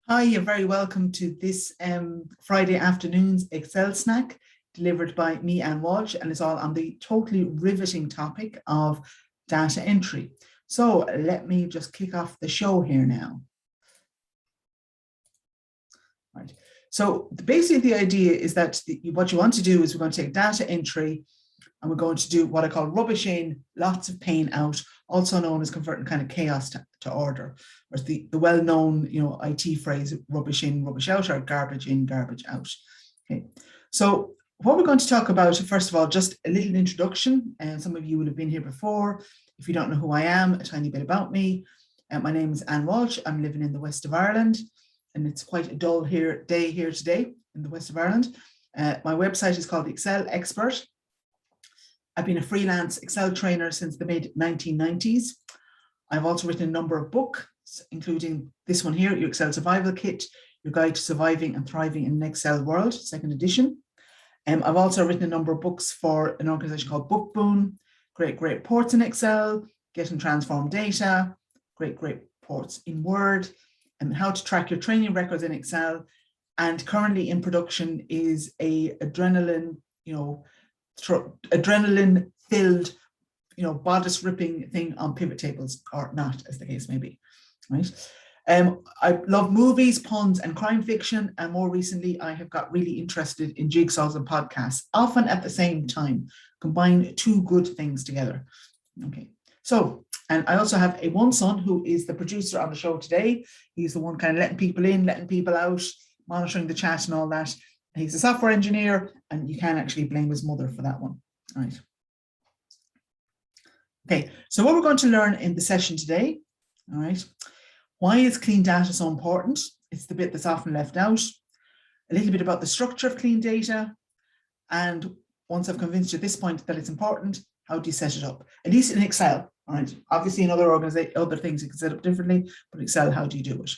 Hi, you're very welcome to this Friday afternoon's Excel snack delivered by me, Anne Walsh, and it's all on the totally riveting topic of data entry. So let me just kick off the show here now. Right. So basically the idea is that what you want to do is we're going to take data entry and we're going to do what I call rubbish in, lots of pain out, also known as converting kind of chaos to order. Or the well-known, IT phrase, rubbish in, rubbish out, or garbage in, garbage out. Okay. So what we're going to talk about, first of all, just a little introduction. And some of you would have been here before. If you don't know who I am, a tiny bit about me. My name is Anne Walsh. I'm living in the west of Ireland, and it's quite a dull day here today in the west of Ireland. My website is called The Excel Expert. I've been a freelance Excel trainer since the mid-1990s. I've also written a number of books, including this one here, Your Excel Survival Kit, Your Guide to Surviving and Thriving in an Excel World, 2nd edition. I've also written a number of books for an organization called Bookboon, Great Reports in Excel, Get and Transform Data, Great Reports in Word, and How to Track Your Training Records in Excel. And currently in production is a adrenaline filled, bodice ripping thing on pivot tables, or not, as the case may be, right? I love movies, puns, and crime fiction, and more recently, I have got really interested in jigsaws and podcasts, often at the same time, combine two good things together. Okay, so, and I also have one son who is the producer on the show today. He's the one kind of letting people in, letting people out, monitoring the chat and all that. He's a software engineer, and you can actually blame his mother for that one. All right. Okay, so what we're going to learn in the session today, all right, why is clean data so important? It's the bit that's often left out. A little bit about the structure of clean data. And once I've convinced you at this point that it's important, how do you set it up? At least in Excel, all right? Obviously in other things you can set up differently, but Excel, how do you do it?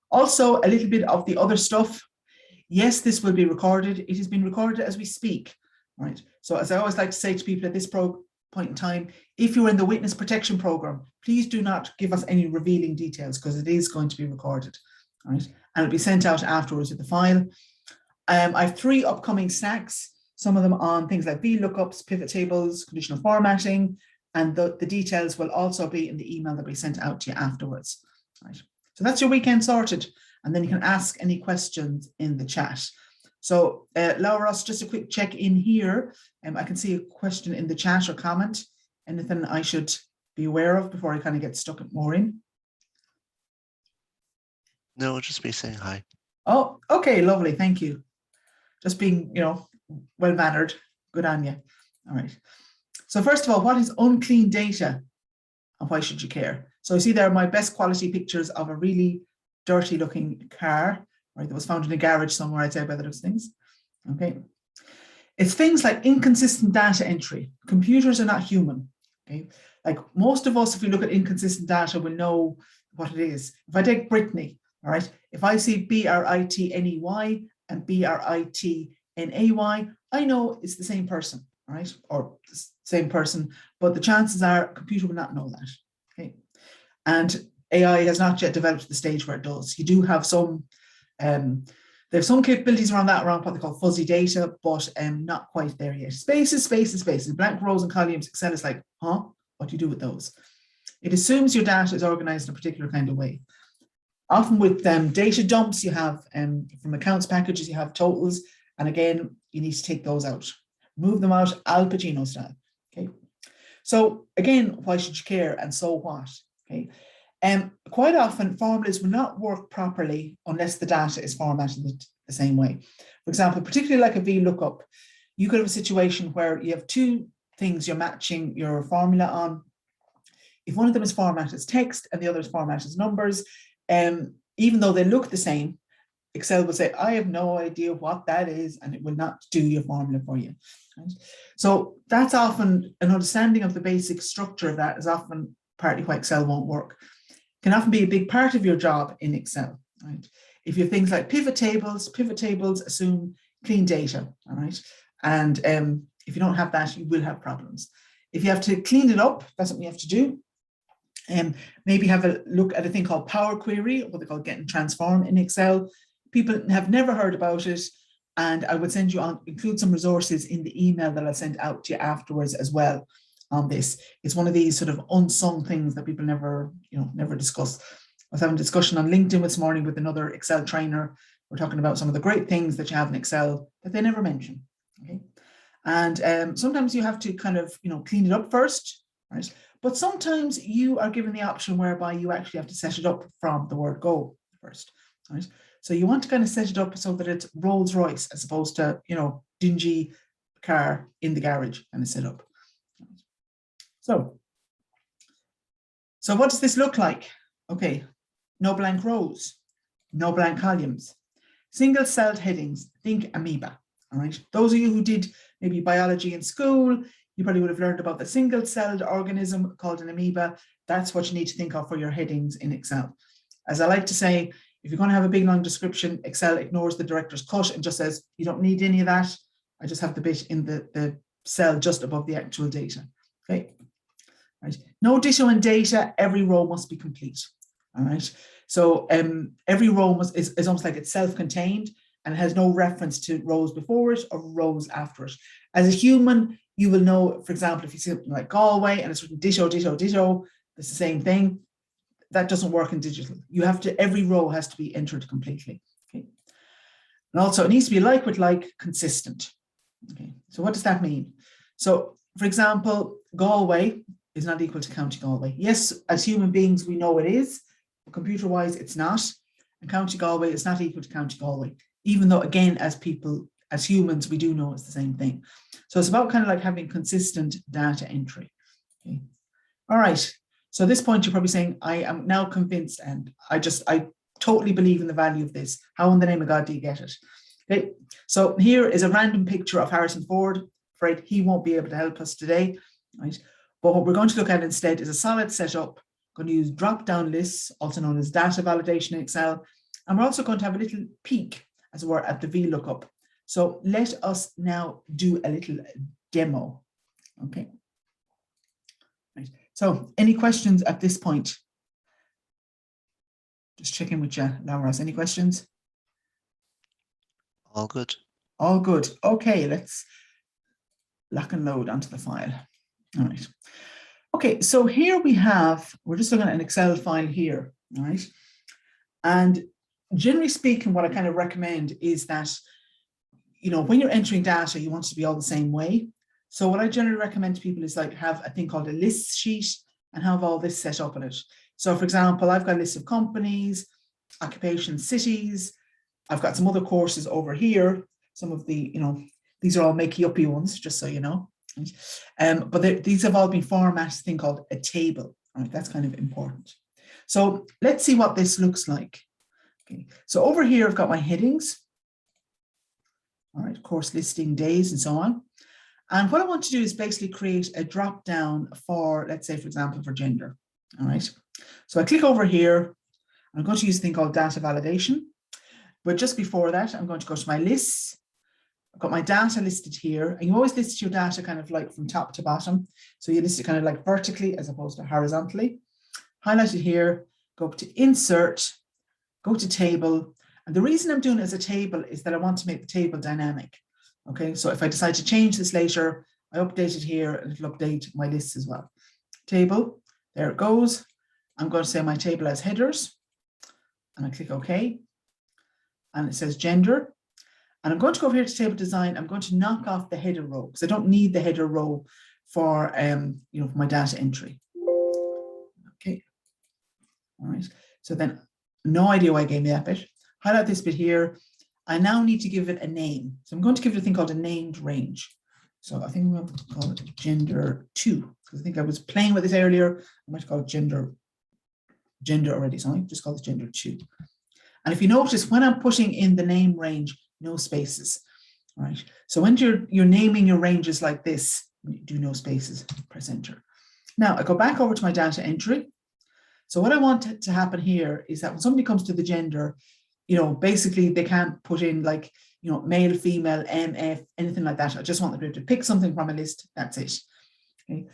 Also, a little bit of the other stuff. Yes, this will be recorded. It has been recorded as we speak, right? So as I always like to say to people at this point in time, if you're in the witness protection program, please do not give us any revealing details because it is going to be recorded, right? And it'll be sent out afterwards with the file. I have 3 upcoming snacks, some of them on things like vlookups, pivot tables, conditional formatting, and the details will also be in the email that will be sent out to you afterwards, right? So that's your weekend sorted. And then you can ask any questions in the chat. So Laura, just a quick check in here. I can see a question in the chat or comment. Anything I should be aware of before I kind of get stuck more in? No, just be saying hi. Oh, okay, lovely. Thank you. Just being, well-mannered. Good on you. All right. So first of all, what is unclean data and why should you care? So you see there are my best quality pictures of a really dirty looking car, right, that was found in a garage somewhere, I'd say, by the looks of things. Okay. It's things like inconsistent data entry. Computers are not human. Okay. Like most of us, if we look at inconsistent data, we'll know what it is. If I take Brittany, all right, if I see B-R-I-T-N-E-Y and B-R-I-T-N-A-Y, I know it's the same person, right? Or the same person, but the chances are a computer will not know that. Okay. And AI has not yet developed to the stage where it does. You do have some, they have some capabilities around what they call fuzzy data, but not quite there yet. Spaces, blank rows and columns. Excel is like, huh? What do you do with those? It assumes your data is organized in a particular kind of way. Often with data dumps, you have from accounts packages, you have totals. And again, you need to take those out. Move them out Al Pacino style. Okay. So again, why should you care? And so what? Okay. Quite often formulas will not work properly unless the data is formatted the same way. For example, particularly like a VLOOKUP, you could have a situation where you have 2 things you're matching your formula on. If one of them is formatted as text and the other is formatted as numbers, even though they look the same, Excel will say, I have no idea what that is, and it will not do your formula for you. Right? So that's often an understanding of the basic structure of that is often partly why Excel won't work. Can often be a big part of your job in Excel, right? If you have things like pivot tables assume clean data, all right? And if you don't have that, you will have problems. If you have to clean it up, that's what we have to do. Maybe have a look at a thing called Power Query, what they call Get and Transform in Excel. People have never heard about it, and I would send you on, include some resources in the email that I'll send out to you afterwards as well on this. It's one of these sort of unsung things that people never discuss. I was having a discussion on LinkedIn this morning with another Excel trainer. We're talking about some of the great things that you have in Excel that they never mention. Okay, and sometimes you have to kind of clean it up first, right? But sometimes you are given the option whereby you actually have to set it up from the word go first, right? So you want to kind of set it up so that it's Rolls Royce as opposed to, dingy car in the garage kind of set up. So what does this look like? Okay, no blank rows, no blank columns, single-celled headings, think amoeba, all right? Those of you who did maybe biology in school, you probably would have learned about the single-celled organism called an amoeba. That's what you need to think of for your headings in Excel. As I like to say, if you're going to have a big long description, Excel ignores the director's cut and just says, you don't need any of that. I just have the bit in the cell just above the actual data. Okay. Right. No ditto in data, every row must be complete. All right. So every row is almost like it's self-contained and it has no reference to rows before it or rows after it. As a human, you will know, for example, if you see something like Galway and it's written ditto, ditto, ditto, it's the same thing. That doesn't work in digital. You have to, every row has to be entered completely. Okay. And also it needs to be like with like, consistent. Okay. So what does that mean? So for example, Galway is not equal to County Galway. Yes, as human beings, we know it is, but computer-wise, it's not. And County Galway is not equal to County Galway, even though, again, as people, as humans, we do know it's the same thing. So it's about kind of like having consistent data entry. Okay. All right. So at this point, you're probably saying, I am now convinced, and I totally believe in the value of this. How in the name of God do you get it? Okay. So here is a random picture of Harrison Ford. Afraid he won't be able to help us today, right? But what we're going to look at instead is a solid setup. I'm going to use drop-down lists, also known as data validation in Excel. And we're also going to have a little peek, as it were, at the vlookup. So let us now do a little demo. Okay. Right. So any questions at this point? Just checking with you, Laura. Any questions? All good. All good. Okay, let's lock and load onto the file. All right. Okay, so here we're just looking at an Excel file here, all right? And generally speaking, what I kind of recommend is that, when you're entering data, you want it to be all the same way. So what I generally recommend to people is like have a thing called a list sheet and have all this set up in it. So for example, I've got a list of companies, occupation, cities. I've got some other courses over here. Some of the, these are all makey-uppy ones, just so you know. But these have all been formatted, a thing called a table. All right, that's kind of important. So let's see what this looks like. Okay, so over here, I've got my headings. All right, course listing, days, and so on. And what I want to do is basically create a drop down for, let's say, for example, for gender. All right, so I click over here. I'm going to use a thing called data validation. But just before that, I'm going to go to my lists. I've got my data listed here, and you always list your data kind of like from top to bottom. So you list it kind of like vertically as opposed to horizontally. Highlight it here, go up to insert, go to table. And the reason I'm doing it as a table is that I want to make the table dynamic. Okay, so if I decide to change this later, I update it here and it'll update my lists as well. Table, there it goes. I'm going to say my table has headers, and I click OK. And it says gender. And I'm going to go over here to table design. I'm going to knock off the header row because I don't need the header row for for my data entry. Okay. All right. So then no idea why I gave me that bit. Highlight this bit here. I now need to give it a name. So I'm going to give it a thing called a named range. So I think I'm going to call it gender 2 because I think I was playing with this earlier. I might call it gender already. So I just call this gender 2. And if you notice, when I'm putting in the name range, no spaces, all right? So when you're naming your ranges like this, do no spaces, press enter. Now I go back over to my data entry. So what I want to happen here is that when somebody comes to the gender, basically they can't put in like, male, female, MF, anything like that. I just want them to pick something from a list, that's it. Okay.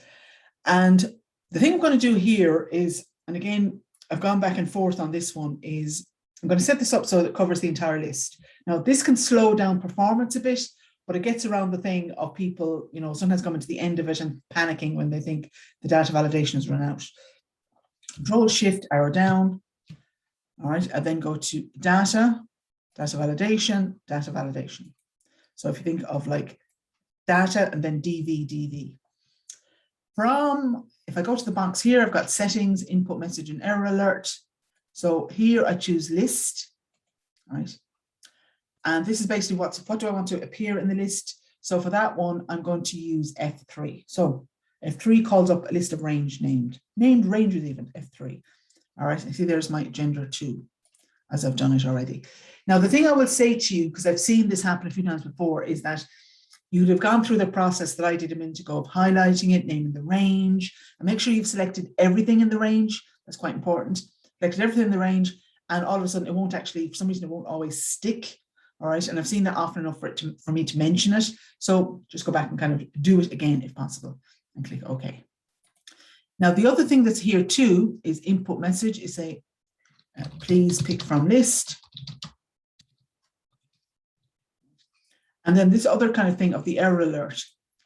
And The thing I'm going to do here is, and again, I've gone back and forth on this one, is I'm going to set this up so that it covers the entire list. Now, this can slow down performance a bit, but it gets around the thing of people, sometimes coming to the end of it and panicking when they think the data validation has run out. Control Shift, arrow down. All right, and then go to data validation, data validation. So if you think of like data and then DV. If I go to the box here, I've got settings, input message and error alert. So here I choose list, right? And this is basically what do I want to appear in the list? So for that one, I'm going to use F3. So F3 calls up a list of range named ranges even, F3. All right, and see there's my gender 2, as I've done it already. Now, the thing I will say to you, because I've seen this happen a few times before, is that you'd have gone through the process that I did a minute ago of highlighting it, naming the range, and make sure you've selected everything in the range. That's quite important. Selected everything in the range, and all of a sudden it won't actually, for some reason, it won't always stick. All right, and I've seen that often enough for me to mention it. So just go back and kind of do it again if possible, and click OK. Now, the other thing that's here too is input message is say, please pick from list. And then this other kind of thing of the error alert,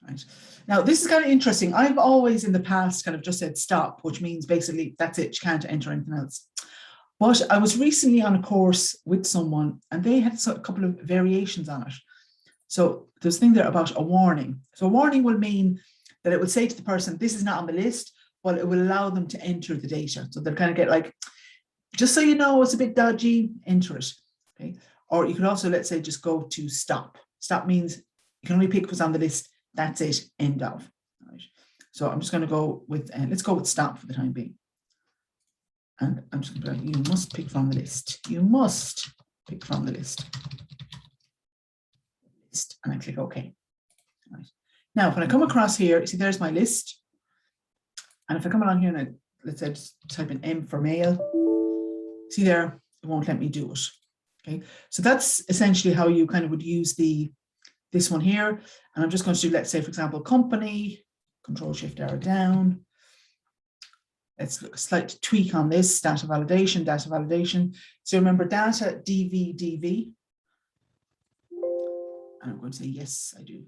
right? Now, this is kind of interesting. I've always in the past kind of just said stop, which means basically that's it, you can't enter anything else. But I was recently on a course with someone and they had a couple of variations on it. So there's a thing there about a warning. So a warning will mean that it would say to the person, this is not on the list, but it will allow them to enter the data. So they'll kind of get like, just so you know, it's a bit dodgy, enter it. Okay. Or you could also, let's say, just go to stop. Stop means you can only pick what's on the list. That's it, end of. All right. So I'm just going to go with, let's go with stop for the time being. And I'm just going to be like, you must pick from the list. You must pick from the list. And I click OK. All right. Now, when I come across here, you see there's my list. And if I come along here and I, let's say, just type in M for male, see there, it won't let me do it. Okay, so that's essentially how you kind of would use this one here. And I'm just going to do, let's say, for example, company, Control Shift arrow down. Let's look a slight tweak on this, data validation, data validation. So remember data, DV. And I'm going to say, yes, I do.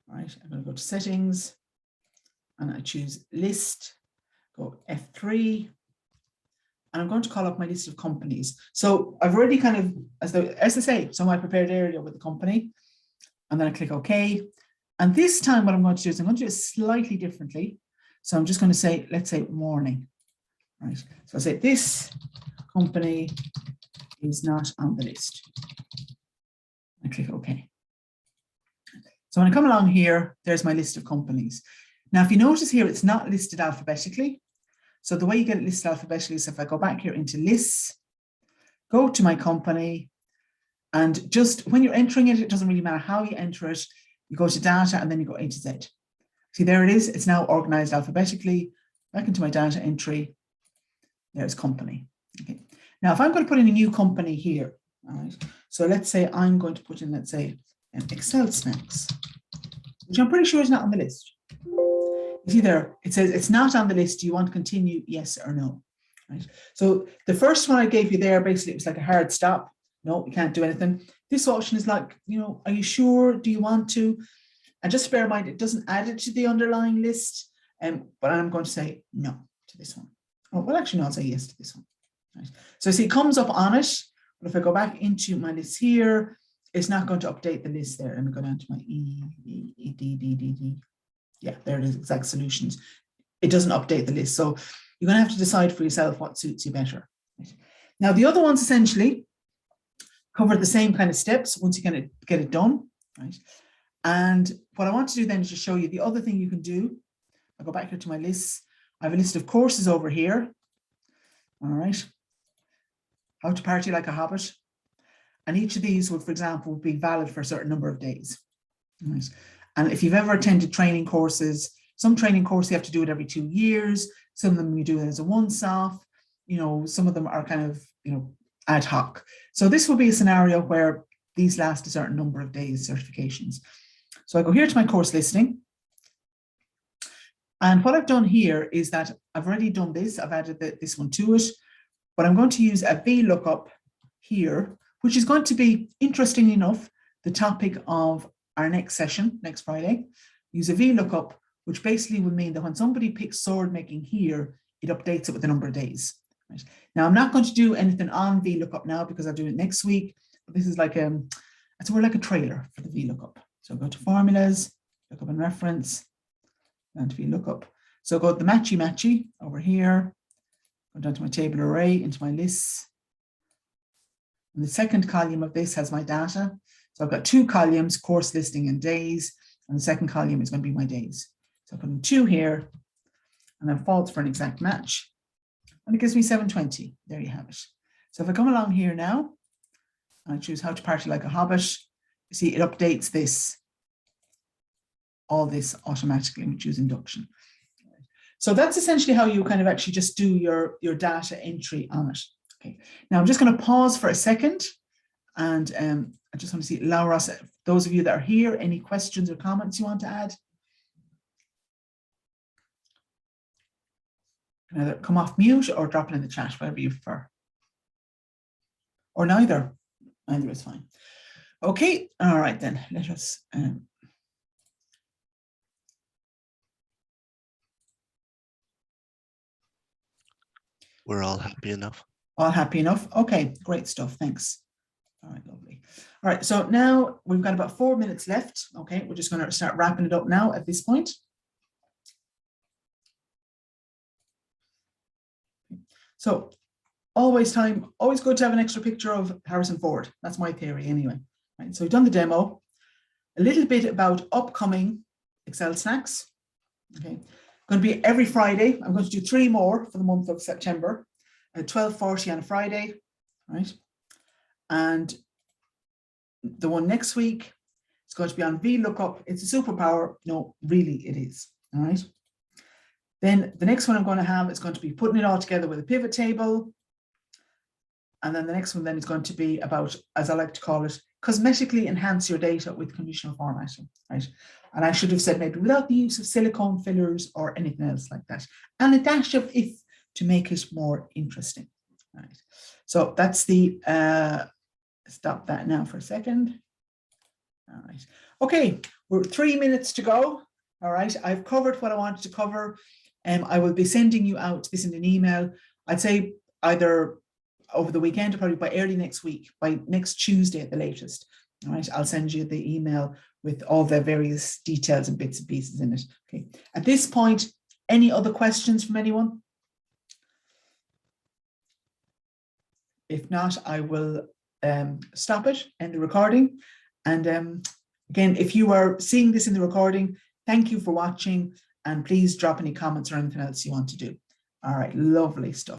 All right, I'm going to go to settings and I choose list, go F3. And I'm going to call up my list of companies. So I've already kind of, as I say, so I prepared earlier with the company. And then I click OK. And this time what I'm going to do is I'm going to do it slightly differently. So I'm just going to say, let's say warning. Right. So I say this company is not on the list. I click OK. So when I come along here, there's my list of companies. Now, if you notice here, it's not listed alphabetically. So the way you get it listed alphabetically is if I go back here into lists, go to my company, and just when you're entering it, it doesn't really matter how you enter it. You go to data and then you go A to Z. See, there it is. It's now organized alphabetically. Back into my data entry. There's company. Okay. Now, if I'm going to put in a new company here, all right. So let's say I'm going to put in, let's say, Excel Snacks, which I'm pretty sure is not on the list. You see there, it says it's not on the list. Do you want to continue? Yes or no? Right. So the first one I gave you there, basically, it was like a hard stop. No, you can't do anything. This option is like, are you sure? Do you want to? And just bear in mind, it doesn't add it to the underlying list. But I'm going to say no to this one. Oh, well, actually, no, I'll say yes to this one. Right. So see, it comes up on it. But if I go back into my list here, it's not going to update the list there. Let me go down to my D. Yeah, there it is, exact solutions. It doesn't update the list. So you're going to have to decide for yourself what suits you better. Right. Now, the other ones essentially cover the same kind of steps once you kind of get it done. Right. And what I want to do then is just show you the other thing you can do. I'll go back here to my lists. I have a list of courses over here. All right. How to party like a hobbit. And each of these would, for example, be valid for a certain number of days. All right. And if you've ever attended training courses, some training courses you have to do it every 2 years. Some of them you do it as a once-off. Some of them are kind of, ad hoc. So this will be a scenario where these last a certain number of days certifications. So I go here to my course listing. And what I've done here is that I've already done this. I've added this one to it, but I'm going to use a vlookup here, which is going to be, interesting enough, the topic of our next session, next Friday. Use a vlookup, which basically would mean that when somebody picks sword making here, it updates it with the number of days. Right? Now, I'm not going to do anything on vlookup now because I'll do it next week. But this is like it's more like a trailer for the vlookup. So go to formulas, lookup and reference, and vlookup. So go to the matchy over here, go down to my table array, into my lists. And the second column of this has my data. So I've got 2 columns, course listing and days, and the second column is going to be my days. So I put in 2 here, and then false for an exact match. And it gives me 720. There you have it. So if I come along here now, and I choose how to party like a hobbit, you see it updates this, all this automatically, and we choose induction. So that's essentially how you kind of actually just do your data entry on it. Okay. Now I'm just going to pause for a second, and I just want to see, Laura, those of you that are here, any questions or comments you want to add? You can either come off mute or drop it in the chat, whatever you prefer. Or neither. Neither is fine. Okay, all right then. Let us We're all happy enough. all happy enough. Okay, great stuff. Thanks. All right, lovely. All right, so now we've got about 4 minutes left. Okay, we're just going to start wrapping it up now at this point. So always good to have an extra picture of Harrison Ford. That's my theory anyway. Right, so we've done the demo, a little bit about upcoming Excel snacks. Okay, going to be every Friday. I'm going to do 3 more for the month of September at 12:40 on a Friday, right? And the one next week is going to be on vlookup. It's a superpower. No, really it is, all right? Then the next one I'm going to have is going to be putting it all together with a pivot table. And then the next one then is going to be about, as I like to call it, cosmetically enhance your data with conditional formatting, right? And I should have said maybe without the use of silicone fillers or anything else like that. And a dash of if to make it more interesting, right? So that's the, stop that now for a second. All right. Okay, we're 3 minutes to go. All right, I've covered what I wanted to cover. I will be sending you out this in an email. I'd say either over the weekend or probably by early next week, by next Tuesday at the latest. All right, I'll send you the email with all the various details and bits and pieces in it. Okay, at this point, any other questions from anyone? If not, I will stop it, end the recording. And again, if you are seeing this in the recording, thank you for watching, and please drop any comments or anything else you want to do. All right, lovely stuff.